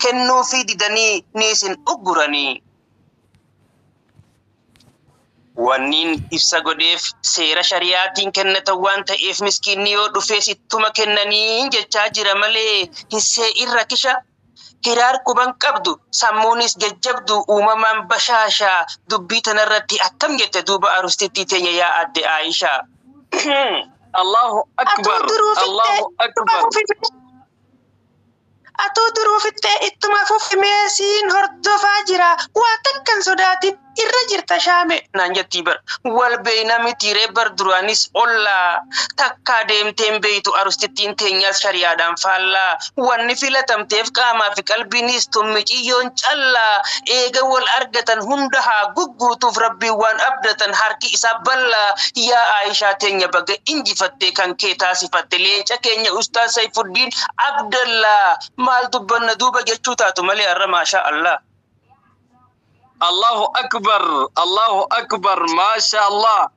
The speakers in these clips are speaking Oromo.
kennuu fi didanii niisin ugguranii. Wanniin ibsa godheef seera shari'aatiin kennatan waan ta'eef miskiinni yoo dhufee sittuma kennanii jechaa jira malee hissee irra kisha. Hiraar quban qabdu sammuunis jajjabdu uumamaan bashaashaa dubbii tanarratti akkam jette duuba arustittii teenya yaa adde Aishaa. Allahu akbar. Allahu akbar. Atuu duruufittee ittuma fufimee siin hordofaa jira waa takkan sodaatin irra jirta shaame naan jettii bar wal beeyna mitiiree bar duraanis ollaa takkaa deemteen beeytu arustittiin teenyaas shari'aadhaan faallaa wanni filatamteef qaamaa fi qalbiinis tummiciyyoon callaa eega wal argatan hunda haa gugguutuuf rabbiin waan abdatan harki isaa ballaa yaa Aishaa teenya baga injifattee kan kee taasifatte leenca keenya Ustaaz Saifuddin Abdallaa maal dubbanna duuba jechuu taatu malee har'a maashaa Allah. Allahu akbar. Allahu akbar. Masha Allah.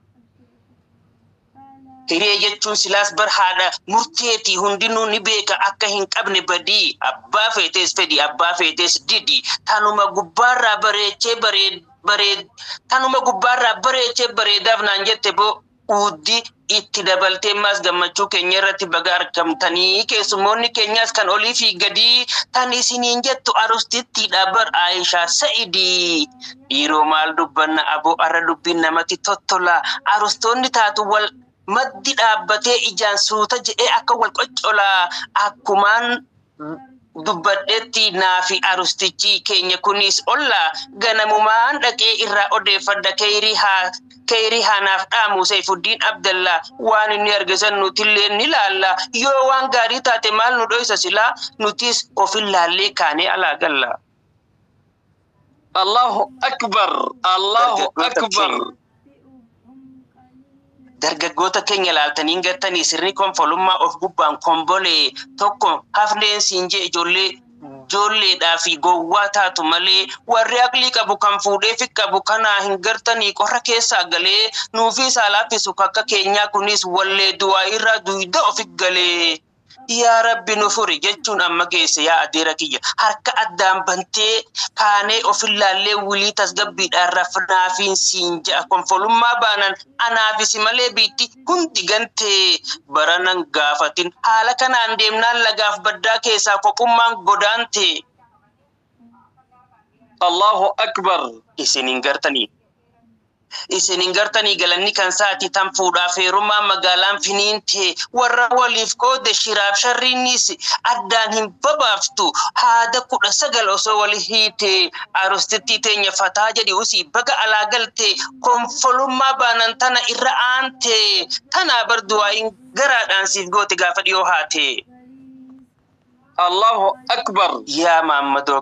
Hiree jechuun silaas bar haadha murteetii hundinuu ni beeka akka hin qabne badii abbaa feetes fedhi abbaa feetes didi tanuma gubbaarraa bareedaaf naan jette boo uuddi itti dabaltee maas gammachuu keenya irratti baga argamtanii keessummoonni keenyaas kan olii fi gadii tan isiniin jettu arustittiidha bar Aishaa Sa'idii dhiiroo maal dubbanna aboo arra dubbiin namatti tottola arustoonni taatu wal maddi dhaabbatee ijaan suuta jedhee akka wal qoccolaa akkumaan dubbadheetti naafi arustichi keenya kunis olla ganamumaan dhaqee irraa odeeffadha kayrii haanaaf dhaamu Saifuddin Abdallaa waan inni argisan nutillee ni laalla yoo waan gaarii taate maal nu dhoysa silaa nutis ofin laallee kaanee alaa galla. Allahu akbar. Allahu akbar. Dargaggoota keenya laaltanii gartanii sirni konfolummaa of gubbaan kombolee tokko hafneen siin jee ijoolleedhaa fi gowwaa taatu malee warri aqlii qabu kan fuudhee fi qabu kanaa hin gartanii qorra keessaa galee nuufi saalaafisu akka keenyaa kunis wallee du'aa irraa duyda ofi galee. Yaa Rabbi nu furi jechuun amma geesse yaa adeera kiyya harka addaan bantee kaanee ofin laallee wulii tasgabbiidhaan rafnaafiin siin ja'a konfolummaa baanan anaafisi malee biitti hundi gantee baranan gaafatin haala kanaan deemnaan lagaaf baddaa keessaa kophummaan godaante. Allahu akbar. Isinin gartanii galanni kan saati tan fuudhaaf heerumaa magaalaan finiinte warra waliif qoode shiraaf sharriinis addaan hin babaaftu haada 19 osoo wali hiite arustittii teenya fataa jedhi usii baga alaa galte konfolummaa baanan tana irra aante tanaa bar du'aayin garaadhaan siif goote gaafa dhiyoo haate. Allahu akbar. Yaa Maammadoo.